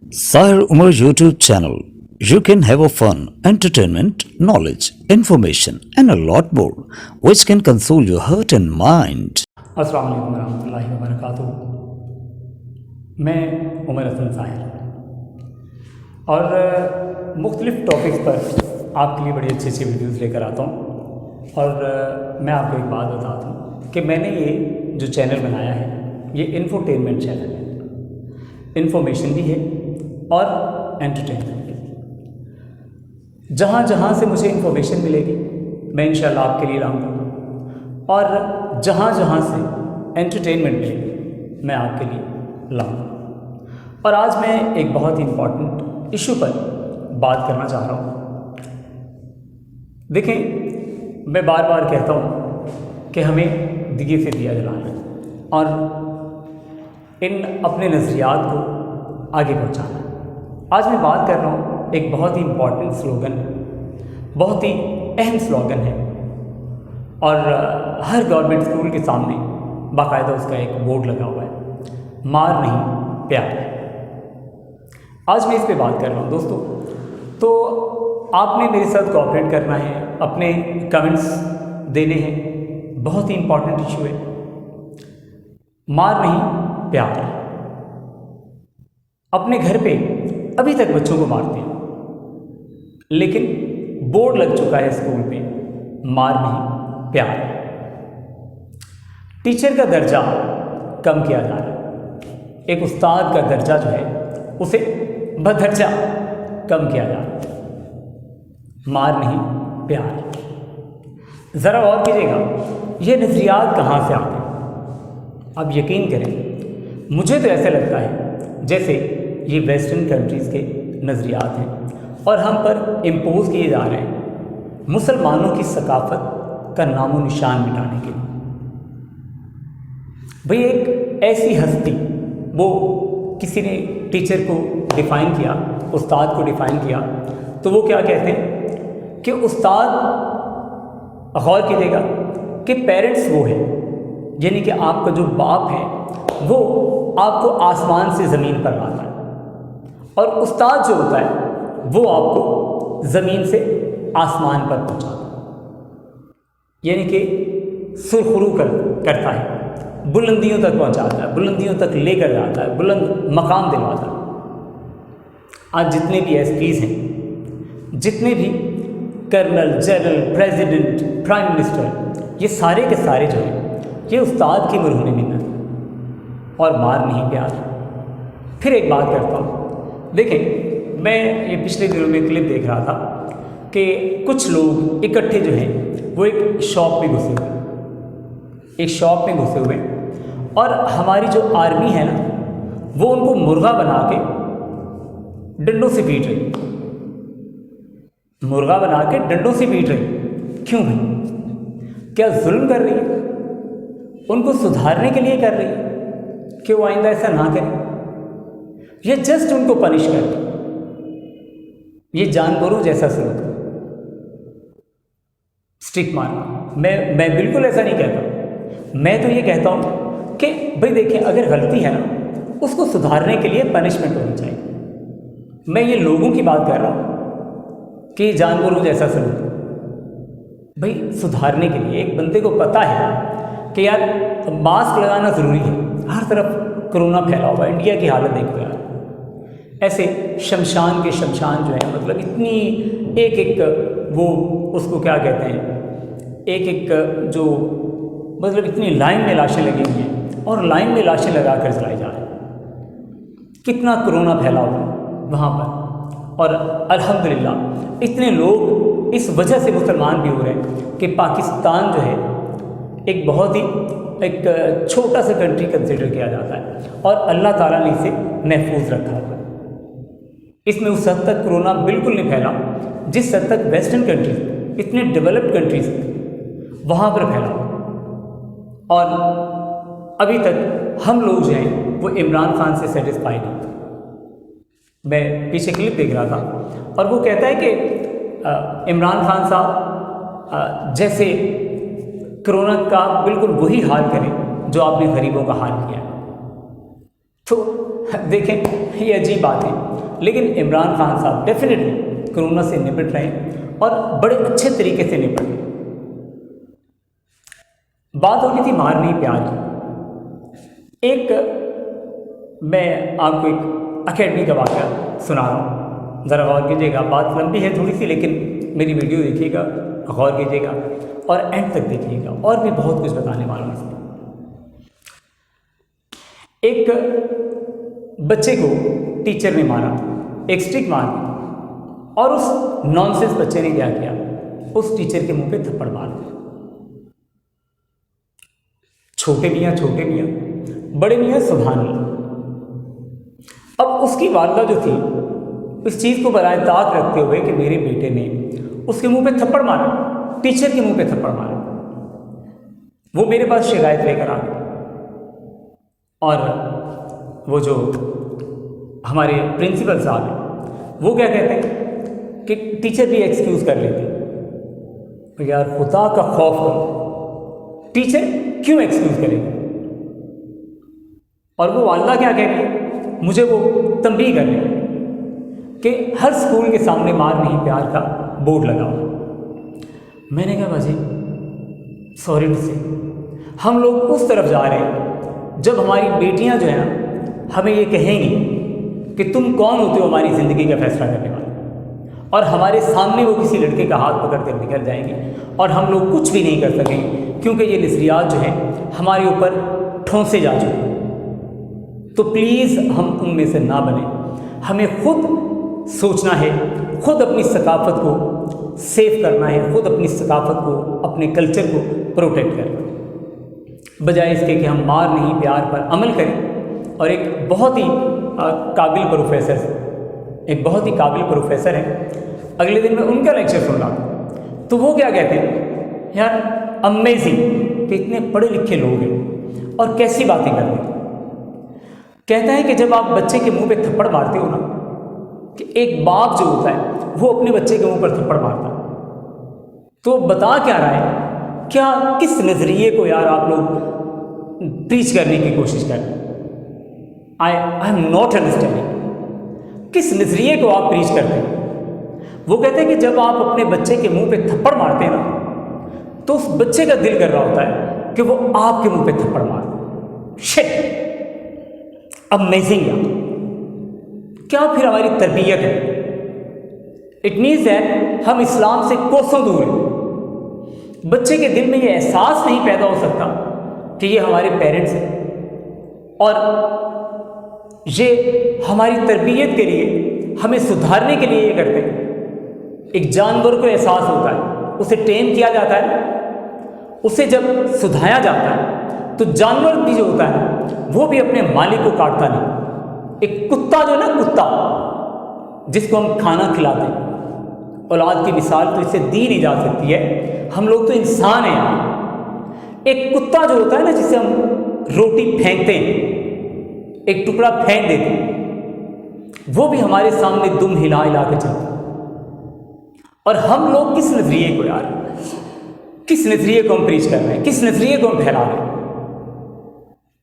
Sahir Umar YouTube channel. You can have a fun, entertainment, knowledge, information, and a lot more, which can console your heart and mind. अस्सलाम वालेकुम रहमतुल्लाहि व बरकातुहू। मैं उमर हसन साहिर और मुख्तलिफ़ topics पर आपके लिए बड़ी अच्छी अच्छी वीडियोज़ लेकर आता हूँ। और मैं आपको एक बात बताता हूँ कि मैंने ये जो चैनल बनाया है ये इन्फोटेनमेंट चैनल है, इन्फॉर्मेशन भी है और एंटरटेनमेंट भी। जहाँ जहाँ से मुझे इन्फॉर्मेशन मिलेगी मैं इंशाल्लाह आपके लिए लाऊंगा, और जहाँ जहाँ से एंटरटेनमेंट मिलेगी मैं आपके लिए लाऊंगा। और आज मैं एक बहुत ही इम्पॉर्टेंट इशू पर बात करना चाह रहा हूँ। देखें, मैं बार बार कहता हूँ कि हमें दिए से दिया जलाना है और इन अपने नज़रियात को आगे पहुँचाना है। आज मैं बात कर रहा हूँ एक बहुत ही इम्पॉर्टेंट स्लोगन, बहुत ही अहम स्लोगन है, और हर गवर्नमेंट स्कूल के सामने बाकायदा उसका एक बोर्ड लगा हुआ है, मार नहीं प्यार। आज मैं इस पे बात कर रहा हूँ दोस्तों। तो आपने मेरे साथ कोऑपरेट करना है, अपने कमेंट्स देने हैं। बहुत ही इम्पॉर्टेंट इशू है, मार नहीं प्यार। अपने घर पे अभी तक बच्चों को मारते हैं, लेकिन बोर्ड लग चुका है स्कूल पे, मार नहीं प्यार। टीचर का दर्जा कम किया जा रहा है, एक उस्ताद का दर्जा जो है उसे बदर्जा कम किया जा रहा है। मार नहीं प्यार। ज़रा गौर कीजिएगा, ये नज़रियात कहाँ से आते हैं? आप यकीन करें, मुझे तो ऐसा लगता है जैसे ये वेस्टर्न कंट्रीज़ के नज़रियात हैं और हम पर इम्पोज किए जा रहे हैं मुसलमानों की सकाफ़त का नामो निशान मिटाने के लिए। भाई एक ऐसी हस्ती, वो किसी ने टीचर को डिफ़ाइन किया, उस्ताद को डिफ़ाइन किया, तो वो क्या कहते हैं कि उस्ताद, गौर कीजिएगा कि पेरेंट्स वो है, यानी कि आपका जो बाप है वो आपको आसमान से ज़मीन पर लाता है, और उस्ताद जो होता है वो आपको ज़मीन से आसमान पर पहुंचाता है, यानी कि सुरखरू करता है, बुलंदियों तक पहुंचाता है, बुलंदियों तक लेकर जाता है, बुलंद मकाम दिलवाता है। आज जितने भी एसपीज़ हैं, जितने भी colonel, general, president, prime minister, ये सारे के सारे जो हैं ये उस्ताद की मरहून मिन्नत और मार नहीं प्यार। फिर एक बात करता हूँ, देखें, मैं ये पिछले दिनों में क्लिप देख रहा था कि कुछ लोग इकट्ठे जो हैं वो एक शॉप में घुसे हुए, एक शॉप में घुसे हुए, और हमारी जो आर्मी है ना वो उनको मुर्गा बना के डंडों से पीट रही, मुर्गा बना के डंडों से पीट रही। क्यों भाई? क्या जुल्म कर रही है? उनको सुधारने के लिए कर रही है कि वो आइंदा ऐसा ना करें? ये जस्ट उनको पनिश कर रही, ये जानवरों जैसा सलूक, स्टिक मारना। मैं बिल्कुल ऐसा नहीं कहता। मैं तो ये कहता हूँ कि भाई देखिए, अगर गलती है ना उसको सुधारने के लिए पनिशमेंट होनी चाहिए। मैं ये लोगों की बात कर रहा हूँ कि जानवरों जैसा सलूक, भाई सुधारने के लिए एक बंदे को पता है कि यार मास्क लगाना ज़रूरी है, हर तरफ कोरोना फैला हुआ है, इंडिया की हालत देखो यार। ऐसे शमशान के शमशान जो है, मतलब इतनी एक एक वो उसको क्या कहते हैं, एक एक जो मतलब इतनी लाइन में लाशें लगी हुई हैं, और लाइन में लाशें लगा कर जलाई जा रही हैं। कितना कोरोना फैला हुआ है वहाँ पर, और अल्हम्दुलिल्लाह इतने लोग इस वजह से मुसलमान भी हो रहे हैं कि पाकिस्तान जो है एक बहुत ही एक छोटा सा कंट्री कंसिडर किया जाता है, और अल्लाह ताला ने इसे महफूज रखा हुआ है। इसमें उस हद तक कोरोना बिल्कुल नहीं फैला जिस हद तक वेस्टर्न कंट्रीज, इतने डेवलप्ड कंट्रीज वहाँ पर फैला। और अभी तक हम लोग जो हैं वो इमरान खान से सेटिस्फाई नहीं। मैं पीछे क्लिप देख रहा था और वो कहता है कि इमरान खान साहब जैसे कोरोना का बिल्कुल वही हाल करें जो आपने गरीबों का हाल किया। तो देखें, ये अजीब बात है। लेकिन इमरान खान साहब डेफिनेटली कोरोना से निपट रहे हैं और बड़े अच्छे तरीके से निपट रहे हैं। बात हो रही थी मार नहीं प्यार की। एक मैं आपको एक अकेडमी का वाक़या सुना रहा हूँ, ज़रा गौर कीजिएगा। बात लंबी है थोड़ी सी, लेकिन मेरी वीडियो देखिएगा, गौर कीजिएगा और एंड तक देखिएगा, और भी बहुत कुछ बताने वाला हूँ इसमें। एक बच्चे को टीचर ने मारा, एक स्टिक मार दी, और उस नॉनसेंस बच्चे ने क्या किया, उस टीचर के मुंह पे थप्पड़ मार दिया। छोटे मियाँ, बड़े मियाँ सुभान अल्लाह। अब उसकी वालदा जो थी, इस चीज़ को बराए ताक रखते हुए कि मेरे बेटे ने उसके मुंह पे थप्पड़ मारा, टीचर के मुंह पे थप्पड़ मारा, वो मेरे पास शिकायत लेकर आ गए। और वो जो हमारे प्रिंसिपल साहब हैं, वो क्या कहते हैं कि टीचर भी एक्सक्यूज़ कर लेते हैं। तो यार खुदा का खौफ करो, टीचर क्यों एक्सक्यूज़ करेंगे? और वो वालदा क्या कह रही है, मुझे वो तंबीह कर रही है कि हर स्कूल के सामने मार नहीं प्यार का बोर्ड लगाओ। मैंने कहा बाजी सॉरी टू से, हम लोग उस तरफ जा रहे हैं जब हमारी बेटियां जो हैं ना हमें ये कहेंगी कि तुम कौन होते हो हमारी ज़िंदगी का फैसला करने वाले, और हमारे सामने वो किसी लड़के का हाथ पकड़ कर निकल जाएंगे और हम लोग कुछ भी नहीं कर सकेंगे, क्योंकि ये नज़रियात जो हैं हमारे ऊपर ठोंसे जा चुके हैं। तो प्लीज़ हम उनमें से ना बने, हमें खुद सोचना है, खुद अपनी सकाफ़त को सेव करना है, खुद अपनी सकाफ़त को, अपने कल्चर को प्रोटेक्ट करना, बजाय इसके कि हम मार नहीं प्यार पर अमल करें। और एक बहुत ही काबिल प्रोफेसर हैं, अगले दिन मैं उनका लेक्चर सुन रहा था, तो वो क्या कहते हैं, यार अमेजिंग कि इतने पढ़े लिखे लोग हैं और कैसी बातें करते हैं। कहता है कि जब आप बच्चे के मुंह पे थप्पड़ मारते हो ना, कि एक बाप जो होता है वो अपने बच्चे के मुंह पर थप्पड़ मारता है, तो बता क्या रहा है, क्या किस नज़रिए को यार आप लोग प्रीच करने की कोशिश कर रहे हैं? आई एम नॉट अंडरस्टैंडिंग, किस नज़रिए को आप प्रीच करते हैं? वो कहते हैं कि जब आप अपने बच्चे के मुंह पे थप्पड़ मारते हैं ना, तो उस बच्चे का दिल कर रहा होता है कि वो आपके मुंह पे थप्पड़ मार दे। शिट, अमेजिंग यार, क्या फिर हमारी तरबियत है? इट मीन्स दैट हम इस्लाम से कोसों दूर हैं। बच्चे के दिल में ये एहसास नहीं पैदा हो सकता कि ये हमारे पेरेंट्स हैं, और ये हमारी तरबियत के लिए, हमें सुधारने के लिए ये करते हैं। एक जानवर को एहसास होता है, उसे टेम किया जाता है, उसे जब सुधाया जाता है तो जानवर भी जो होता है वो भी अपने मालिक को काटता नहीं। एक कुत्ता जो ना, कुत्ता जिसको हम खाना खिलाते हैं, औलाद की मिसाल तो इससे दी नहीं जा सकती है, हम लोग तो इंसान हैं यार। एक कुत्ता जो होता है ना, जिसे हम रोटी फेंकते हैं, एक टुकड़ा फेंक देते हैं, वो भी हमारे सामने दुम हिला हिला के चलता है। और हम लोग किस नज़रिए को यार, किस नज़रिए को हम प्रीच कर रहे हैं, किस नज़रिए को हम फैला रहे हैं?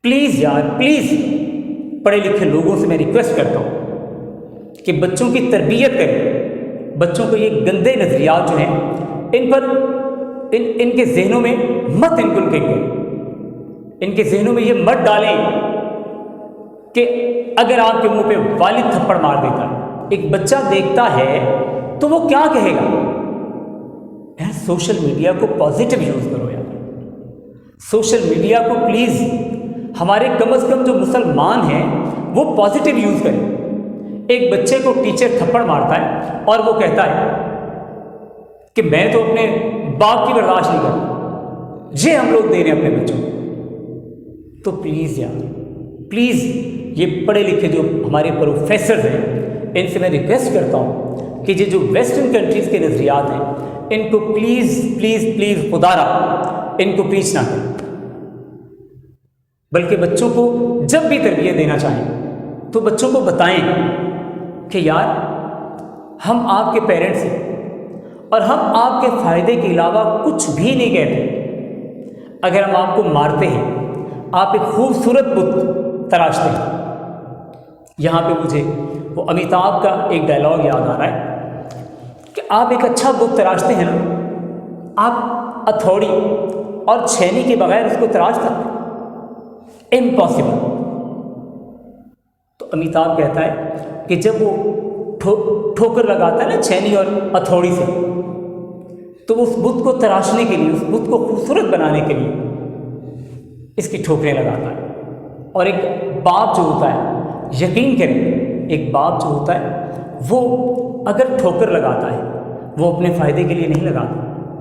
प्लीज़ यार, प्लीज़ पढ़े लिखे लोगों से मैं रिक्वेस्ट करता हूँ कि बच्चों की तरबियत करें, बच्चों को ये गंदे नज़रियात जो हैं इन पर इनके जहनों में मत इनकुलकेट करें, इनके जहनों में ये मत डालें कि अगर आपके मुंह पे वालिद थप्पड़ मार देता है, एक बच्चा देखता है तो वो क्या कहेगा? यार सोशल मीडिया को पॉजिटिव यूज़ करो यार, सोशल मीडिया को प्लीज़ हमारे कम से कम जो मुसलमान हैं वो पॉजिटिव यूज़ करें। एक बच्चे को टीचर थप्पड़ मारता है और वो कहता है कि मैं तो अपने बाप की बर्दाश्त नहीं करता, ये हम लोग दे रहे हैं अपने बच्चों को। तो प्लीज़ यार, प्लीज़ ये पढ़े लिखे जो हमारे प्रोफेसर हैं, इनसे मैं रिक्वेस्ट करता हूँ कि ये जो वेस्टर्न कंट्रीज़ के नज़रियात हैं, इनको प्लीज़ प्लीज़ प्लीज़ खुदारा इनको प्रीच ना करें, बल्कि बच्चों को जब भी तरबियत देना चाहें तो बच्चों को बताएं कि यार हम आपके पेरेंट्स हैं और हम आपके फ़ायदे के अलावा कुछ भी नहीं कहते। अगर हम आपको मारते हैं, आप एक खूबसूरत बुत तराशते हैं, यहाँ पे मुझे وہ अमिताभ का एक डायलॉग याद आ रहा है कि आप एक अच्छा बुक तराशते हैं ना, आप हथौड़ी और छेनी के बगैर उसको तराश सकते, इम्पॉसिबल। तो अमिताभ कहता है कि जब वो ठोकर लगाता है ना छेनी और हथौड़ी से, तो उस बुत को तराशने के लिए, उस बुत को खूबसूरत बनाने के लिए इसकी ठोकरें लगाता है। और एक बाप जो होता है, यकीन करें, एक बाप जो होता है वो अगर ठोकर लगाता है वो अपने फ़ायदे के लिए नहीं लगाता।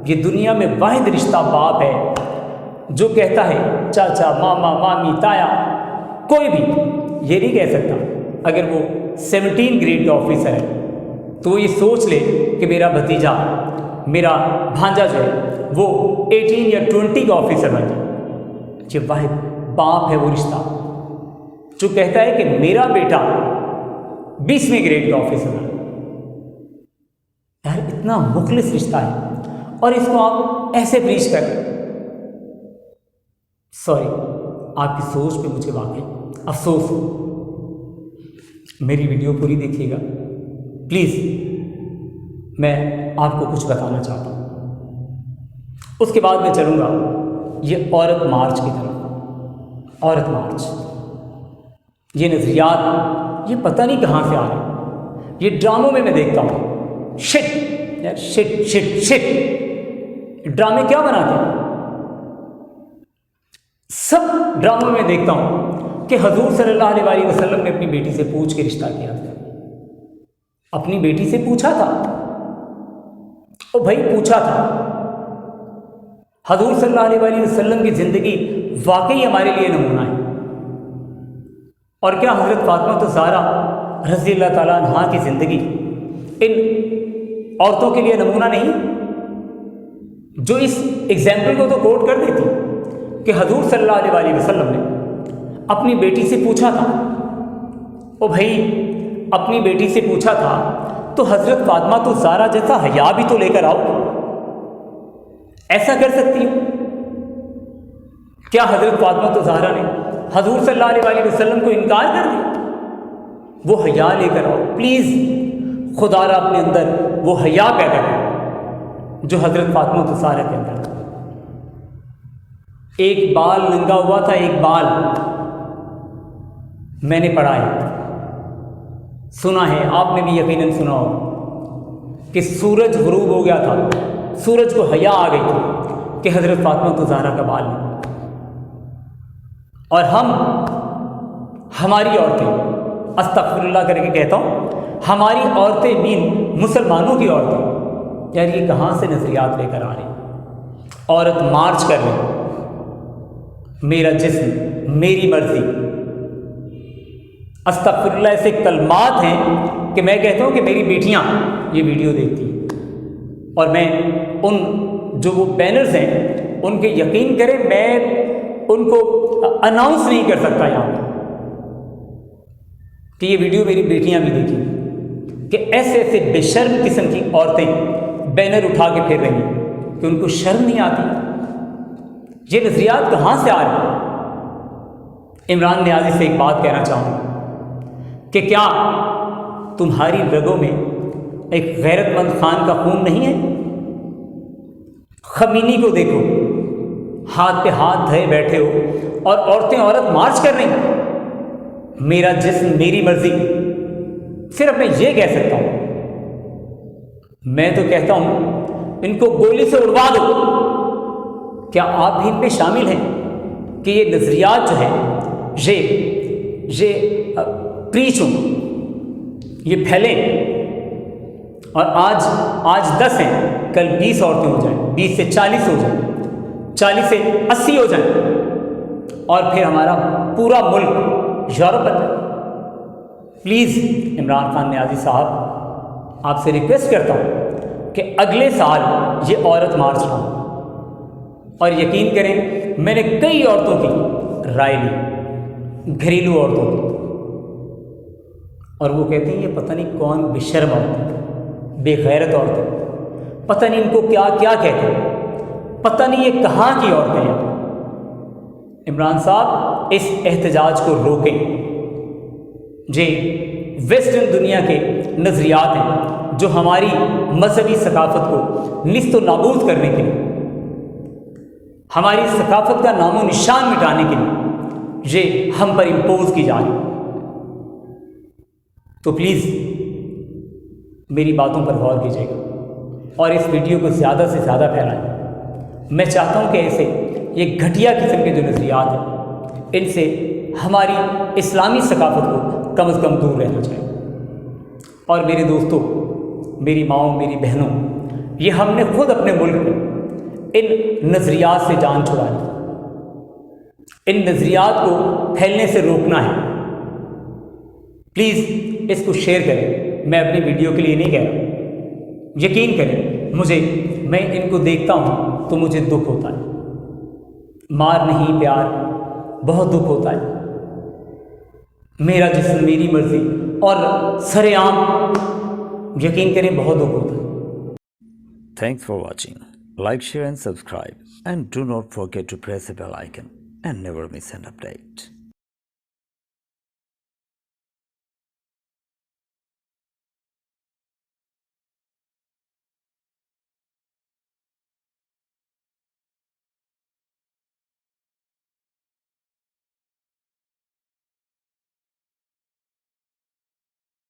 ये दुनिया में वाहिद रिश्ता बाप है जो कहता है चाचा, मामा, मामी, ताया, कोई भी ये नहीं कह सकता अगर वो 17 ग्रेड का ऑफिसर है तो वो ये सोच ले कि मेरा भतीजा, मेरा भांजा जो है वो 18 या 20 का ऑफिसर बन जाए। ये वाहिद बाप है वो रिश्ता जो कहता है कि मेरा बेटा 20वें ग्रेड का ऑफिसर बन। यार इतना मुखलिस रिश्ता है और इसको आप ऐसे ब्रीच कर, सॉरी, आपकी सोच पे मुझे वाकई अफसोस हो। मेरी वीडियो पूरी देखिएगा प्लीज़, मैं आपको कुछ बताना चाहता हूँ। उसके बाद मैं चलूँगा ये औरत मार्च की तरफ। औरत मार्च, ये नज़रियात ये पता नहीं कहाँ से आ रहे हैं। ये ड्रामों में मैं देखता हूँ, शिट यार, शिट शिट शिट। ड्रामे क्या बनाते हैं? सब ड्रामों में देखता हूँ कि हजूर सल्लल्लाहु अलैहि वसल्लम ने अपनी बेटी से पूछ के रिश्ता किया था। अपनी बेटी से पूछा था, ओ भाई पूछा था। हजूर सल्लल्लाहु अलैहि वसल्लम की ज़िंदगी वाकई हमारे लिए नमूना है। और क्या हज़रत फातिमा तो ज़हरा रज़ी अल्लाह ताला अन्हा की ज़िंदगी इन औरतों के लिए नमूना नहीं, जो इस एग्जाम्पल को तो कोट कर देती कि हजूर सल्लल्लाहु अलैहि वसल्लम ने अपनी बेटी से पूछा था, ओ भाई अपनी बेटी से पूछा था तो हज़रत फातिमा तो ज़हरा जैसा हया भी तो लेकर आओ। ऐसा कर सकती हो क्या? हज़रत फातिमा तो ज़हरा ने हजूर सल्लल्लाहु अलैहि वसल्लम को इनकार कर दिया। वो हया लेकर आओ प्लीज़, खुदारा अपने अंदर वो हया पैदा करो जो हज़रत फातिमा तो ज़हरा के अंदर। एक बाल नंगा हुआ था, एक बाल, मैंने पढ़ा है, सुना है, आपने भी यकीनन सुना हो कि सूरज गुरूब हो गया था, सूरज को हया आ गई थी कि हज़रत फातिमा तो ज़हरा का बाल नहीं। और हमारी औरतें, अस्तग़फिरुल्लाह करके कहता हूँ, हमारी औरतें मीन मुसलमानों की औरतें, यार ये कहाँ से नज़रियात लेकर आ रही? औरत मार्च कर रही, मेरा जिस्म मेरी मर्जी। अस्तग़फिरुल्लाह ऐसे कलमात हैं कि मैं कहता हूँ कि मेरी बेटियाँ ये वीडियो देखती हैं और मैं उन जो वो बैनर्स हैं उनके, यकीन करें, मैं उनको अनाउंस नहीं कर सकता यहाँ पर कि ये वीडियो मेरी बेटियाँ भी देखी कि ऐसे ऐसे बेशर्म किस्म की औरतें बैनर उठा के फिर रही हैं कि उनको शर्म नहीं आती। ये नज़रियात कहाँ से आ रहे हैं? इमरान नियाज़ी से एक बात कहना चाहूँगा कि क्या तुम्हारी रगों में एक गैरतमंद खान का खून नहीं है? खमीनी को देखो, हाथ पे हाथ धरे बैठे हो और औरतें औरत मार्च कर रही। मेरा जिस्म मेरी मर्जी, सिर्फ मैं ये कह सकता हूँ, मैं तो कहता हूँ इनको गोली से उड़वा दो। क्या आप भी इनमें शामिल हैं कि ये नज़रियात जो है ये प्रीच हो, ये फैलें? और आज 10 हैं, कल 20 औरतें हो जाएं, 20 से 40 हो जाएं, 40 से 80 हो जाएं और फिर हमारा पूरा मुल्क यूरोप बन जाए। प्लीज़ इमरान खान नियाज़ी साहब, आपसे रिक्वेस्ट करता हूँ कि अगले साल ये औरत मार्च हो। और यकीन करें, मैंने कई औरतों की राय ली, घरेलू औरतों की, और वो कहती हैं ये पता नहीं कौन बेशर्म औरतें, बेगैरत औरतें, पता नहीं इनको क्या क्या कहते हैं, पता नहीं ये कहाँ की औरतें हैं। इमरान साहब इस एहतजाज को रोकें। जी वेस्टर्न दुनिया के नज़रियात हैं जो हमारी मजहबी सकाफत को निस्त नाबूद करने के लिए, हमारी सकाफत का नामो निशान मिटाने के लिए ये हम पर इम्पोज की जा रही। तो प्लीज़ मेरी बातों पर गौर कीजिएगा और इस वीडियो को ज़्यादा से ज़्यादा फैलाएं। मैं चाहता हूँ कि ऐसे ये घटिया किस्म के जो नज़रियात हैं इनसे हमारी इस्लामी सकाफत को कम से कम दूर रहना चाहिए। और मेरे दोस्तों, मेरी माँओं, मेरी बहनों, ये हमने खुद अपने मुल्क में इन नज़रियात से जान छुड़ानी, इन नज़रियात को फैलने से रोकना है। प्लीज़ इसको शेयर करें। मैं अपनी वीडियो के लिए नहीं कह रहा, यकीन करें मुझे, मैं इनको देखता हूँ तो मुझे दुख होता है। मार नहीं प्यार, बहुत दुख होता है। मेरा जिस्म मेरी मर्जी और सरेआम, यकीन करें बहुत दुख होता है। Thanks for watching. Like, share and subscribe. And do not forget to press the bell icon and never miss an update.